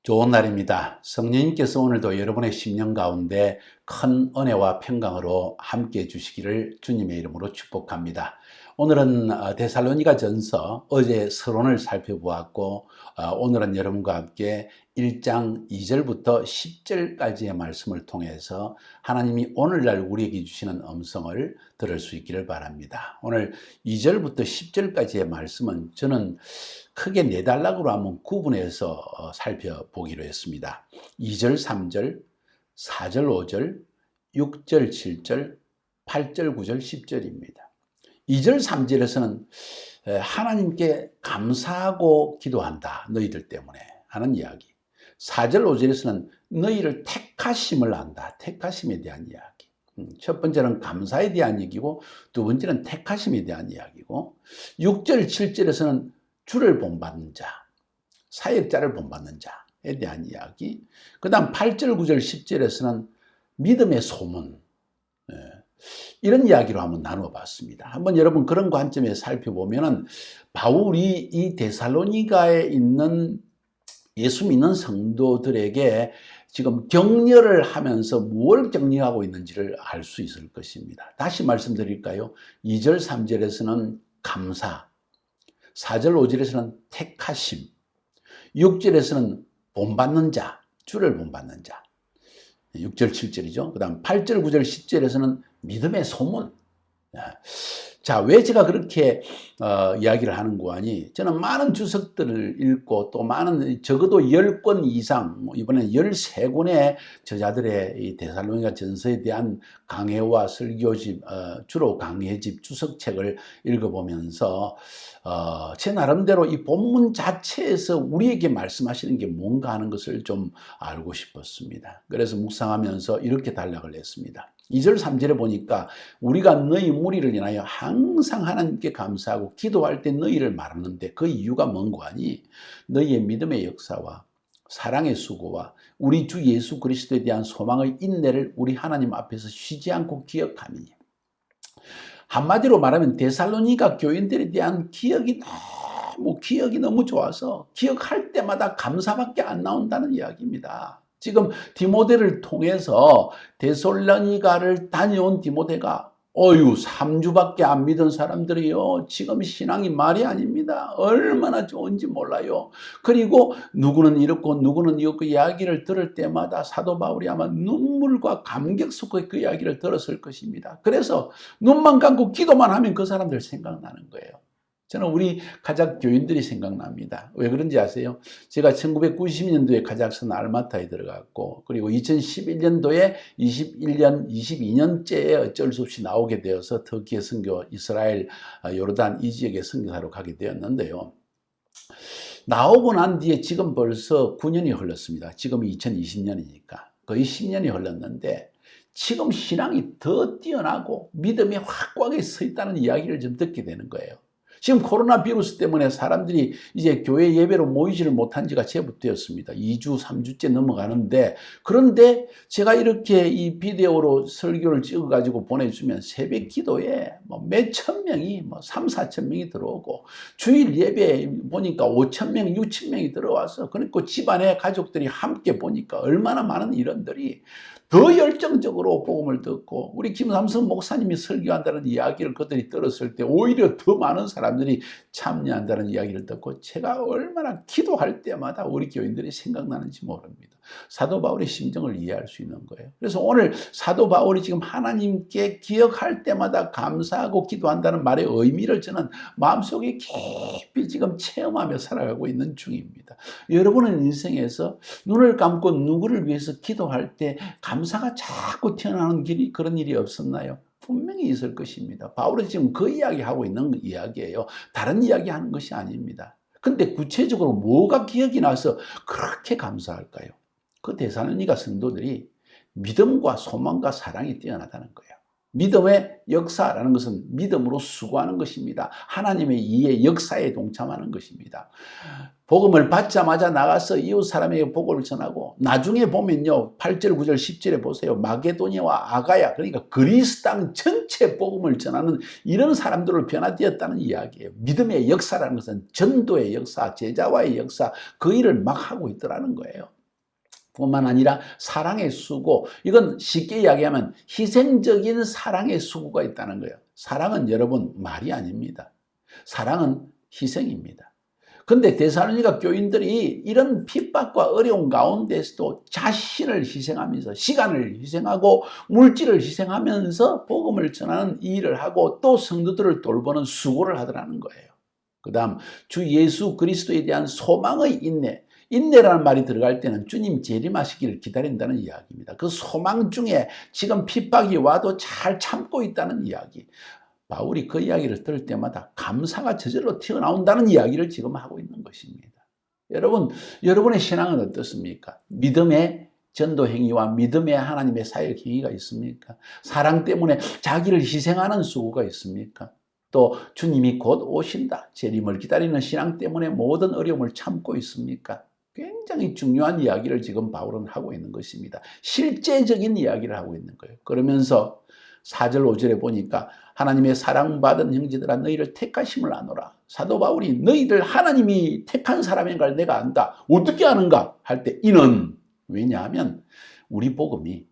좋은 날입니다. 성령님께서 오늘도 여러분의 심령 가운데 큰 은혜와 평강으로 함께 해주시기를 주님의 이름으로 축복합니다. 오늘은 데살로니가 전서 어제 서론을 살펴보았고 오늘은 여러분과 함께 1장 2절부터 10절까지의 말씀을 통해서 하나님이 오늘날 우리에게 주시는 음성을 들을 수 있기를 바랍니다. 오늘 2절부터 10절까지의 말씀은 저는 크게 네 단락으로 한번 구분해서 살펴보기로 했습니다. 2절, 3절, 4절, 5절, 6절, 7절, 8절, 9절, 10절입니다. 2절, 3절에서는 하나님께 감사하고 기도한다. 너희들 때문에 하는 이야기. 4절, 5절에서는 너희를 택하심을 안다. 택하심에 대한 이야기. 첫 번째는 감사에 대한 얘기고 두 번째는 택하심에 대한 이야기고 6절, 7절에서는 주를 본받는 자, 사역자를 본받는 자에 대한 이야기. 그 다음 8절, 9절, 10절에서는 믿음의 소문, 이런 이야기로 한번 나누어 봤습니다. 한번 여러분 그런 관점에서 살펴보면은 바울이 이 데살로니가에 있는 예수 믿는 성도들에게 지금 격려를 하면서 무엇을 격려하고 있는지를 알 수 있을 것입니다. 다시 말씀드릴까요? 2절, 3절에서는 감사, 4절, 5절에서는 택하심, 6절에서는 본받는 자, 주를 본받는 자, 6절, 7절이죠. 그 다음 8절, 9절, 10절에서는 믿음의 소문. 자, 왜 제가 그렇게 이야기를 하는가 하니, 저는 많은 주석들을 읽고 또 많은, 적어도 10권 이상, 이번엔 13권의 저자들의 이 데살로니가 전서에 대한 강해와 설교집, 주로 강해집 주석책을 읽어보면서 제 나름대로 이 본문 자체에서 우리에게 말씀하시는 게 뭔가 하는 것을 좀 알고 싶었습니다. 그래서 묵상하면서 이렇게 단락을 냈습니다. 2절, 3절에 보니까 우리가 너희 무리를 인하여 항상 하나님께 감사하고 기도할 때 너희를 말하는데 그 이유가 뭔가 하니 너희의 믿음의 역사와 사랑의 수고와 우리 주 예수 그리스도에 대한 소망의 인내를 우리 하나님 앞에서 쉬지 않고 기억함이니. 한마디로 말하면 데살로니가 교인들에 대한 기억이 너무 좋아서 기억할 때마다 감사밖에 안 나온다는 이야기입니다. 지금 디모데를 통해서 데살로니가를 다녀온 디모데가 3주밖에 안 믿은 사람들이요, 지금 신앙이 말이 아닙니다. 얼마나 좋은지 몰라요. 그리고 누구는 이렇고 누구는 이렇고 이야기를 들을 때마다 사도 바울이 아마 눈물과 감격 속에 그 이야기를 들었을 것입니다. 그래서 눈만 감고 기도만 하면 그 사람들 생각나는 거예요. 저는 우리 가작 교인들이 생각납니다. 왜 그런지 아세요? 제가 1990년도에 가작선 알마타에 들어갔고, 그리고 2011년도에 22년째에 어쩔 수 없이 나오게 되어서 터키의 선교, 이스라엘, 요르단 이 지역의 선교사로 가게 되었는데요. 나오고 난 뒤에 지금 벌써 9년이 흘렀습니다. 지금이 2020년이니까 거의 10년이 흘렀는데 지금 신앙이 더 뛰어나고 믿음이 확고하게 서 있다는 이야기를 좀 듣게 되는 거예요. 지금 코로나 바이러스 때문에 사람들이 이제 교회 예배로 모이지를 못한 지가 제법 되었습니다. 2주, 3주째 넘어가는데, 그런데 제가 이렇게 이 비디오로 설교를 찍어가지고 보내주면 새벽 기도에 몇천 명이 3, 4천 명이 들어오고, 주일 예배 보니까 5천 명, 6천 명이 들어와서, 그러니까 집안의 가족들이 함께 보니까 얼마나 많은 일원들이 더 열정적으로 복음을 듣고, 우리 김삼성 목사님이 설교한다는 이야기를 그들이 들었을 때 오히려 더 많은 사람들이 참여한다는 이야기를 듣고 제가 얼마나 기도할 때마다 우리 교인들이 생각나는지 모릅니다. 사도 바울의 심정을 이해할 수 있는 거예요. 그래서 오늘 사도 바울이 지금 하나님께 기억할 때마다 감사하고 기도한다는 말의 의미를 저는 마음속에 깊이 지금 체험하며 살아가고 있는 중입니다. 여러분은 인생에서 눈을 감고 누구를 위해서 기도할 때 감사가 자꾸 튀어나오는 그런 일이 없었나요? 분명히 있을 것입니다. 바울은 지금 그 이야기하고 있는 이야기예요. 다른 이야기하는 것이 아닙니다. 근데 구체적으로 뭐가 기억이 나서 그렇게 감사할까요? 그 데살로니가 성도들이 믿음과 소망과 사랑이 뛰어나다는 거예요. 믿음의 역사라는 것은 믿음으로 수고하는 것입니다. 하나님의 이해 역사에 동참하는 것입니다. 복음을 받자마자 나가서 이웃 사람에게 복음을 전하고, 나중에 보면요, 8절, 9절, 10절에 보세요. 마게도니아와 아가야, 그러니까 그리스 땅 전체 복음을 전하는 이런 사람들로 변화되었다는 이야기예요. 믿음의 역사라는 것은 전도의 역사, 제자와의 역사, 그 일을 막 하고 있더라는 거예요. 뿐만 아니라 사랑의 수고, 이건 쉽게 이야기하면 희생적인 사랑의 수고가 있다는 거예요. 사랑은 여러분 말이 아닙니다. 사랑은 희생입니다. 근데 데살로니가 교인들이 이런 핍박과 어려운 가운데서도 자신을 희생하면서 시간을 희생하고 물질을 희생하면서 복음을 전하는 일을 하고 또 성도들을 돌보는 수고를 하더라는 거예요. 그 다음 주 예수 그리스도에 대한 소망의 인내. 인내라는 말이 들어갈 때는 주님 재림하시기를 기다린다는 이야기입니다. 그 소망 중에 지금 핍박이 와도 잘 참고 있다는 이야기. 바울이 그 이야기를 들을 때마다 감사가 저절로 튀어나온다는 이야기를 지금 하고 있는 것입니다. 여러분, 여러분의 신앙은 어떻습니까? 믿음의 전도 행위와 믿음의 하나님의 사역 행위가 있습니까? 사랑 때문에 자기를 희생하는 수고가 있습니까? 또 주님이 곧 오신다, 재림을 기다리는 신앙 때문에 모든 어려움을 참고 있습니까? 굉장히 중요한 이야기를 지금 바울은 하고 있는 것입니다. 실제적인 이야기를 하고 있는 거예요. 그러면서 4절 5절에 보니까 하나님의 사랑받은 형제들아 너희를 택하심을 아노라. 사도 바울이 너희들 하나님이 택한 사람인 걸 내가 안다. 어떻게 아는가? 할 때 이는, 왜냐하면 우리 복음이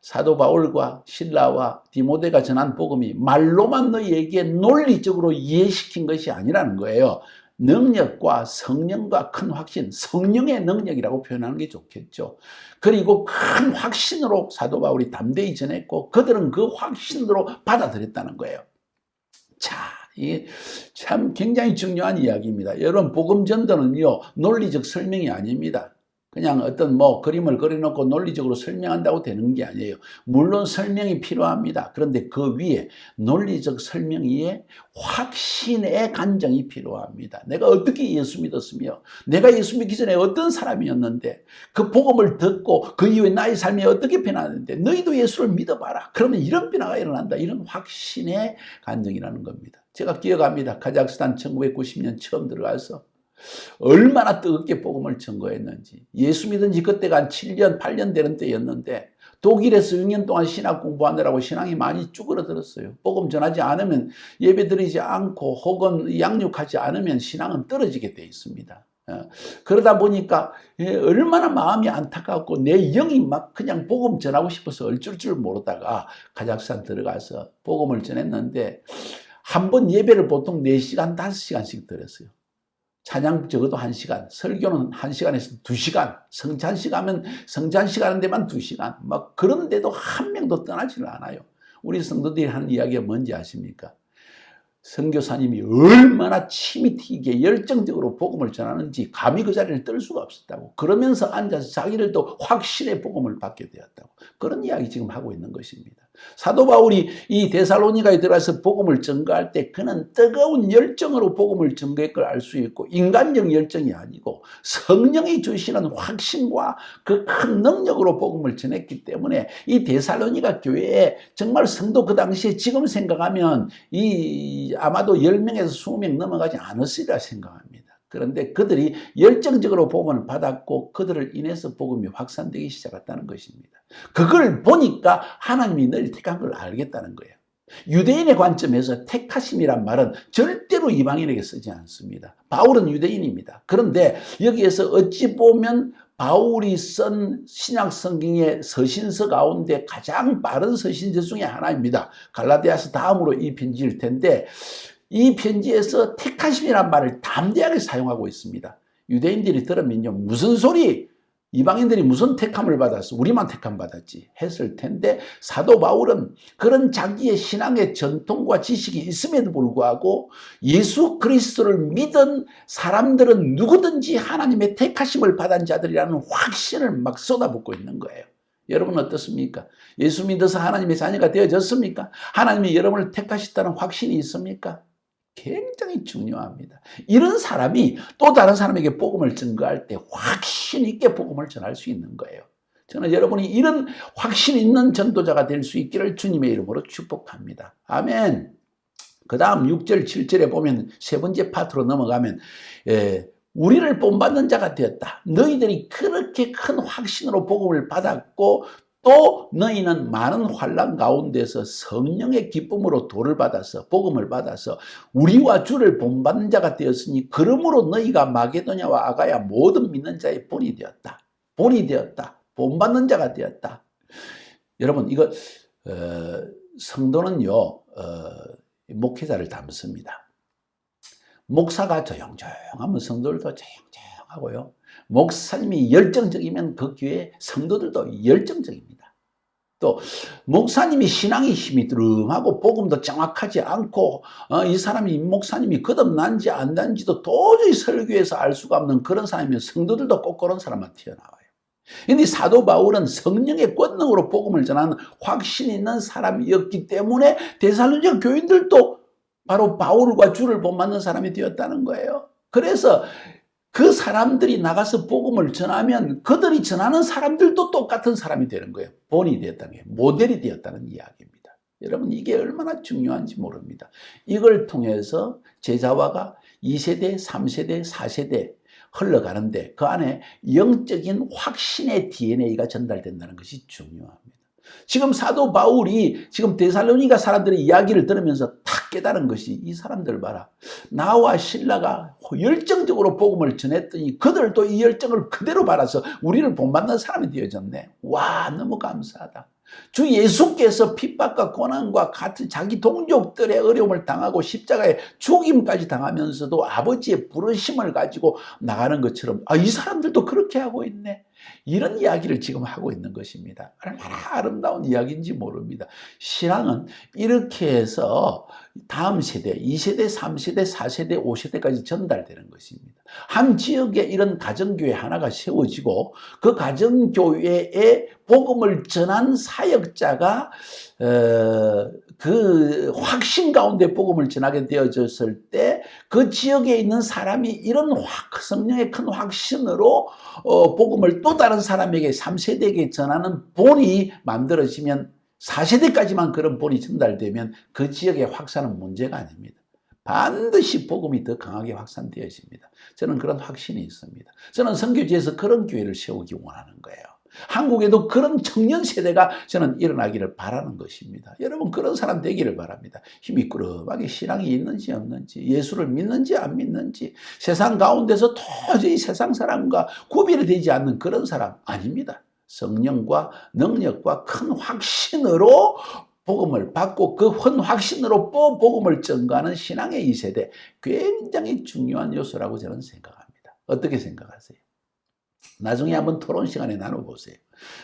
사도 바울과 실라와 디모데가 전한 복음이 말로만 너희에게 논리적으로 이해시킨 것이 아니라는 거예요. 능력과 성령과 큰 확신, 성령의 능력이라고 표현하는 게 좋겠죠. 그리고 큰 확신으로 사도 바울이 담대히 전했고 그들은 그 확신으로 받아들였다는 거예요. 자, 이게 참 굉장히 중요한 이야기입니다. 여러분, 복음 전도는요, 논리적 설명이 아닙니다. 그냥 어떤 그림을 그려놓고 논리적으로 설명한다고 되는 게 아니에요. 물론 설명이 필요합니다. 그런데 그 위에 논리적 설명 위에 확신의 간정이 필요합니다. 내가 어떻게 예수 믿었으며 내가 예수 믿기 전에 어떤 사람이었는데 그 복음을 듣고 그 이후에 나의 삶이 어떻게 변하는데 너희도 예수를 믿어봐라. 그러면 이런 변화가 일어난다. 이런 확신의 간정이라는 겁니다. 제가 기억합니다. 카자흐스탄 1990년 처음 들어가서 얼마나 뜨겁게 복음을 전거했는지. 예수 믿은 지 그때가 한 7년, 8년 되는 때였는데 독일에서 6년 동안 신학 공부하느라고 신앙이 많이 쭈그러들었어요. 복음 전하지 않으면, 예배드리지 않고 혹은 양육하지 않으면 신앙은 떨어지게 돼 있습니다. 그러다 보니까 얼마나 마음이 안타깝고 내 영이 막 그냥 복음 전하고 싶어서 얼줄 줄 모르다가 카자흐스탄 들어가서 복음을 전했는데 한 번 예배를 보통 4시간, 5시간씩 들었어요. 찬양 적어도 1시간, 설교는 1시간에서 2시간, 성찬식 하면 성찬식 하는 데만 2시간, 막 그런데도 한 명도 떠나지를 않아요. 우리 성도들이 하는 이야기가 뭔지 아십니까? 선교사님이 얼마나 침이 튀게 열정적으로 복음을 전하는지 감히 그 자리를 뜰 수가 없었다고. 그러면서 앉아서 자기를 또 확신의 복음을 받게 되었다고. 그런 이야기 지금 하고 있는 것입니다. 사도 바울이 이 데살로니가에 들어가서 복음을 전가할 때 그는 뜨거운 열정으로 복음을 전가할 걸 알 수 있고 인간적 열정이 아니고 성령이 주시는 확신과 그 큰 능력으로 복음을 전했기 때문에 이 데살로니가 교회에 정말 성도 그 당시에 지금 생각하면 아마도 10명에서 20명 넘어가지 않았으리라 생각합니다. 그런데 그들이 열정적으로 복음을 받았고 그들을 인해서 복음이 확산되기 시작했다는 것입니다. 그걸 보니까 하나님이 너를 택한 걸 알겠다는 거예요. 유대인의 관점에서 택하심이란 말은 절대로 이방인에게 쓰지 않습니다. 바울은 유대인입니다. 그런데 여기에서 어찌 보면 바울이 쓴 신약 성경의 서신서 가운데 가장 빠른 서신서 중에 하나입니다. 갈라디아서 다음으로 이 편지일 텐데 이 편지에서 택하심이란 말을 담대하게 사용하고 있습니다. 유대인들이 들으면요, 무슨 소리? 이방인들이 무슨 택함을 받았어? 우리만 택함 받았지 했을 텐데 사도 바울은 그런 자기의 신앙의 전통과 지식이 있음에도 불구하고 예수 그리스도를 믿은 사람들은 누구든지 하나님의 택하심을 받은 자들이라는 확신을 막 쏟아붓고 있는 거예요. 여러분 어떻습니까? 예수 믿어서 하나님의 자녀가 되어졌습니까? 하나님이 여러분을 택하셨다는 확신이 있습니까? 굉장히 중요합니다. 이런 사람이 또 다른 사람에게 복음을 전가할 때 확신 있게 복음을 전할 수 있는 거예요. 저는 여러분이 이런 확신 있는 전도자가 될 수 있기를 주님의 이름으로 축복합니다. 아멘. 그 다음 6절 7절에 보면 세 번째 파트로 넘어가면 우리를 본받는 자가 되었다. 너희들이 그렇게 큰 확신으로 복음을 받았고 또 너희는 많은 환난 가운데서 성령의 기쁨으로 도를 받아서 복음을 받아서 우리와 주를 본받는 자가 되었으니 그러므로 너희가 마게도냐와 아가야 모든 믿는 자의 본이 되었다. 본이 되었다. 본받는 자가 되었다. 여러분 이거 성도는요 목회자를 닮습니다. 목사가 조용조용하면 성도들도 조용조용하고요. 목사님이 열정적이면 그 교회 성도들도 열정적입니다. 또 목사님이 신앙의 힘이 드름하고 복음도 정확하지 않고 이 사람이 목사님이 거듭난지 안 난지도 도저히 설교에서 알 수가 없는 그런 사람이면 성도들도 꼭 그런 사람만 튀어나와요. 그런데 사도 바울은 성령의 권능으로 복음을 전하는 확신 있는 사람이었기 때문에 데살로니가 교인들도 바로 바울과 주를 본받는 사람이 되었다는 거예요. 그래서 그 사람들이 나가서 복음을 전하면 그들이 전하는 사람들도 똑같은 사람이 되는 거예요. 본이 되었다는 게 모델이 되었다는 이야기입니다. 여러분 이게 얼마나 중요한지 모릅니다. 이걸 통해서 제자화가 2세대, 3세대, 4세대 흘러가는데 그 안에 영적인 확신의 DNA가 전달된다는 것이 중요합니다. 지금 사도 바울이 지금 데살로니가 사람들의 이야기를 들으면서 탁 깨달은 것이 이 사람들 봐라. 나와 실라가 열정적으로 복음을 전했더니 그들도 이 열정을 그대로 받아서 우리를 본받는 사람이 되어졌네. 와, 너무 감사하다. 주 예수께서 핍박과 고난과 같은 자기 동족들의 어려움을 당하고 십자가에 죽임까지 당하면서도 아버지의 부르심을 가지고 나가는 것처럼 이 사람들도 그렇게 하고 있네. 이런 이야기를 지금 하고 있는 것입니다. 얼마나 아름다운 이야기인지 모릅니다. 신앙은 이렇게 해서 다음 세대, 2세대, 3세대, 4세대, 5세대까지 전달되는 것입니다. 한 지역에 이런 가정교회 하나가 세워지고 그 가정교회에 복음을 전한 사역자가 그 확신 가운데 복음을 전하게 되어졌을 때 그 지역에 있는 사람이 이런 성령의 큰 확신으로 복음을 또 다른 사람에게 3세대에게 전하는 본이 만들어지면 4세대까지만 그런 본이 전달되면 그 지역의 확산은 문제가 아닙니다. 반드시 복음이 더 강하게 확산되어집니다. 저는 그런 확신이 있습니다. 저는 선교지에서 그런 교회를 세우기 원하는 거예요. 한국에도 그런 청년 세대가 저는 일어나기를 바라는 것입니다. 여러분 그런 사람 되기를 바랍니다. 힘이 꾸름하게 신앙이 있는지 없는지, 예수를 믿는지 안 믿는지, 세상 가운데서 도저히 세상 사람과 구별이 되지 않는 그런 사람 아닙니다. 성령과 능력과 큰 확신으로 복음을 받고 그 확신으로 복음을 전가하는 신앙의 2세대, 굉장히 중요한 요소라고 저는 생각합니다. 어떻게 생각하세요? 나중에 한번 토론 시간에 나눠보세요.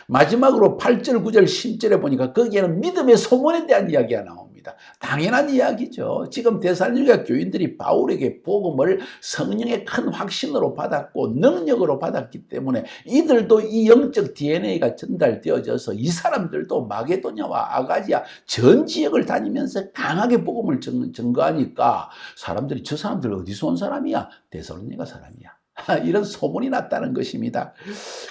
마지막으로 8절, 9절, 10절에 보니까 거기에는 믿음의 소문에 대한 이야기가 나옵니다. 당연한 이야기죠. 지금 데살로니가 교인들이 바울에게 복음을 성령의 큰 확신으로 받았고 능력으로 받았기 때문에 이들도 이 영적 DNA가 전달되어져서 이 사람들도 마게도냐와 아가지아 전 지역을 다니면서 강하게 복음을 전거하니까 사람들이 저 사람들 어디서 온 사람이야? 데살로니가 사람이야. 이런 소문이 났다는 것입니다.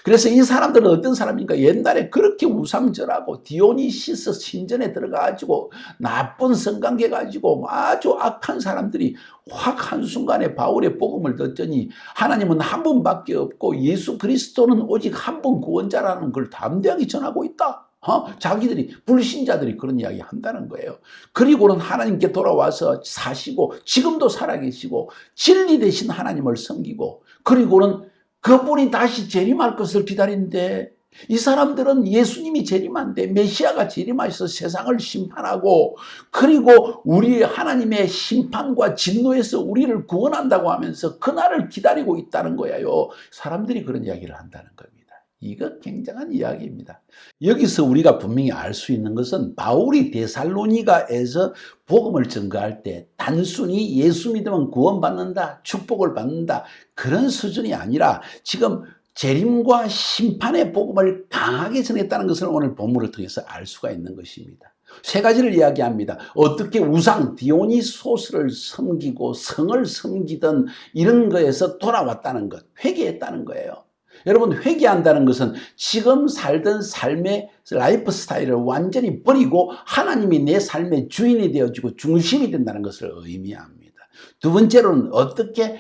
그래서 이 사람들은 어떤 사람인가? 옛날에 그렇게 우상절하고 디오니시스 신전에 들어가가지고 나쁜 성관계 가지고 아주 악한 사람들이 확 한순간에 바울의 복음을 듣더니 하나님은 한 분밖에 없고 예수 그리스도는 오직 한 분 구원자라는 걸 담대하게 전하고 있다. 자기들이 불신자들이 그런 이야기 한다는 거예요. 그리고는 하나님께 돌아와서 사시고 지금도 살아계시고 진리 대신 하나님을 섬기고 그리고는 그분이 다시 재림할 것을 기다리는데 이 사람들은 예수님이 재림한데 메시아가 재림하셔서 세상을 심판하고 그리고 우리 하나님의 심판과 진노에서 우리를 구원한다고 하면서 그날을 기다리고 있다는 거예요. 사람들이 그런 이야기를 한다는 겁니다. 이거 굉장한 이야기입니다. 여기서 우리가 분명히 알 수 있는 것은 바울이 데살로니가에서 복음을 전가할 때 단순히 예수 믿으면 구원받는다, 축복을 받는다 그런 수준이 아니라 지금 재림과 심판의 복음을 강하게 전했다는 것을 오늘 본문을 통해서 알 수가 있는 것입니다. 세 가지를 이야기합니다. 어떻게 우상 디오니소스를 섬기고 성을 섬기던 이런 거에서 돌아왔다는 것, 회개했다는 거예요. 여러분 회개한다는 것은 지금 살던 삶의 라이프 스타일을 완전히 버리고 하나님이 내 삶의 주인이 되어지고 중심이 된다는 것을 의미합니다. 두 번째로는 어떻게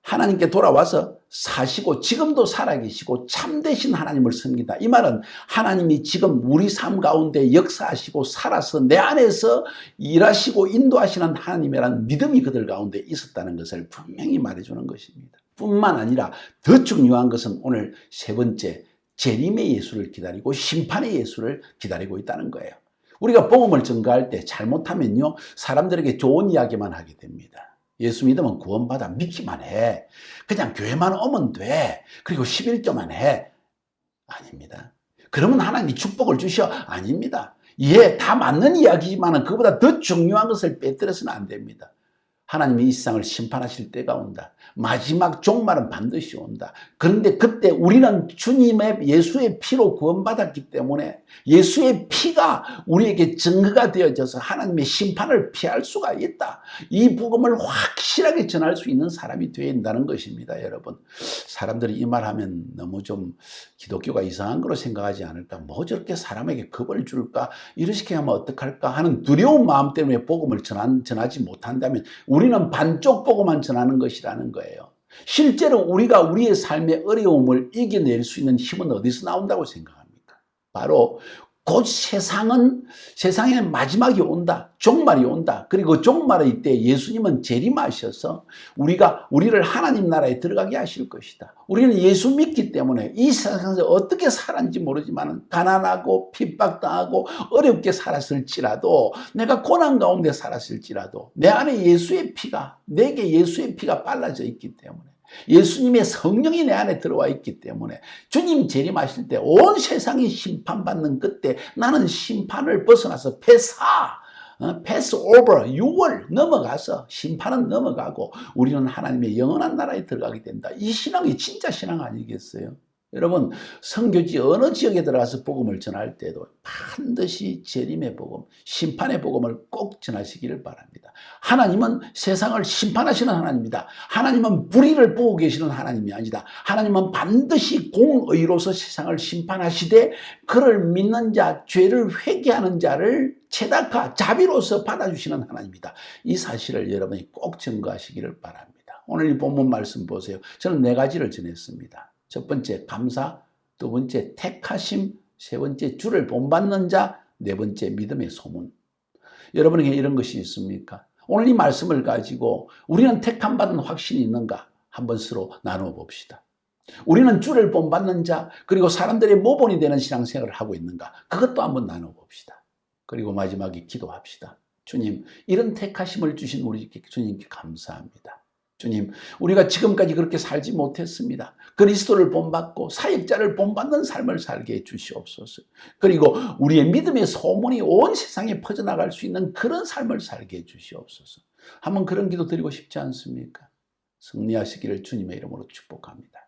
하나님께 돌아와서 사시고 지금도 살아계시고 참되신 하나님을 섬긴다. 이 말은 하나님이 지금 우리 삶 가운데 역사하시고 살아서 내 안에서 일하시고 인도하시는 하나님이라는 믿음이 그들 가운데 있었다는 것을 분명히 말해주는 것입니다. 뿐만 아니라 더 중요한 것은 오늘 세 번째 재림의 예수를 기다리고 심판의 예수를 기다리고 있다는 거예요. 우리가 복음을 전가할 때 잘못하면요, 사람들에게 좋은 이야기만 하게 됩니다. 예수 믿으면 구원받아, 믿기만 해. 그냥 교회만 오면 돼. 그리고 11조만 해. 아닙니다. 그러면 하나님이 축복을 주셔? 아닙니다. 예, 다 맞는 이야기지만 그보다 더 중요한 것을 빼뜨려서는 안 됩니다. 하나님이 이 세상을 심판하실 때가 온다. 마지막 종말은 반드시 온다. 그런데 그때 우리는 주님의 예수의 피로 구원받았기 때문에 예수의 피가 우리에게 증거가 되어져서 하나님의 심판을 피할 수가 있다. 이 복음을 확실하게 전할 수 있는 사람이 되어야 한다는 것입니다. 여러분, 사람들이 이 말하면 너무 좀 기독교가 이상한 거로 생각하지 않을까? 뭐 저렇게 사람에게 겁을 줄까? 이렇게 하면 어떡할까? 하는 두려운 마음 때문에 복음을 전하지 못한다면 우리는 반쪽 복음만 전하는 것이라는 거예요. 실제로 우리가 우리의 삶의 어려움을 이겨낼 수 있는 힘은 어디서 나온다고 생각합니까? 바로 곧 세상의 마지막이 온다. 종말이 온다. 그리고 종말의 때 예수님은 재림하셔서 우리를 하나님 나라에 들어가게 하실 것이다. 우리는 예수 믿기 때문에 이 세상에서 어떻게 살았는지 모르지만 가난하고 핍박당하고 어렵게 살았을지라도, 내가 고난 가운데 살았을지라도 내 안에 내게 예수의 피가 발라져 있기 때문에, 예수님의 성령이 내 안에 들어와 있기 때문에 주님 재림하실 때 온 세상이 심판받는 그때 나는 심판을 벗어나서 패스 오버, 6월 넘어가서 심판은 넘어가고 우리는 하나님의 영원한 나라에 들어가게 된다. 이 신앙이 진짜 신앙 아니겠어요? 여러분, 선교지 어느 지역에 들어가서 복음을 전할 때도 반드시 재림의 복음, 심판의 복음을 꼭 전하시기를 바랍니다. 하나님은 세상을 심판하시는 하나님입니다. 하나님은 불의를 보고 계시는 하나님이 아니다. 하나님은 반드시 공의로서 세상을 심판하시되 그를 믿는 자, 죄를 회개하는 자를 체다카, 자비로서 받아주시는 하나님이다. 이 사실을 여러분이 꼭 증거하시기를 바랍니다. 오늘 이 본문 말씀 보세요. 저는 4가지를 전했습니다. 첫 번째 감사, 두 번째 택하심, 세 번째 주를 본받는 자, 네 번째 믿음의 소문. 여러분에게 이런 것이 있습니까? 오늘 이 말씀을 가지고 우리는 택함받은 확신이 있는가? 한번 서로 나누어 봅시다. 우리는 주를 본받는 자, 그리고 사람들의 모본이 되는 신앙생활을 하고 있는가? 그것도 한번 나누어 봅시다. 그리고 마지막에 기도합시다. 주님, 이런 택하심을 주신 우리 주님께 감사합니다. 주님, 우리가 지금까지 그렇게 살지 못했습니다. 그리스도를 본받고 사역자를 본받는 삶을 살게 해 주시옵소서. 그리고 우리의 믿음의 소문이 온 세상에 퍼져나갈 수 있는 그런 삶을 살게 해 주시옵소서. 한번 그런 기도 드리고 싶지 않습니까? 승리하시기를 주님의 이름으로 축복합니다.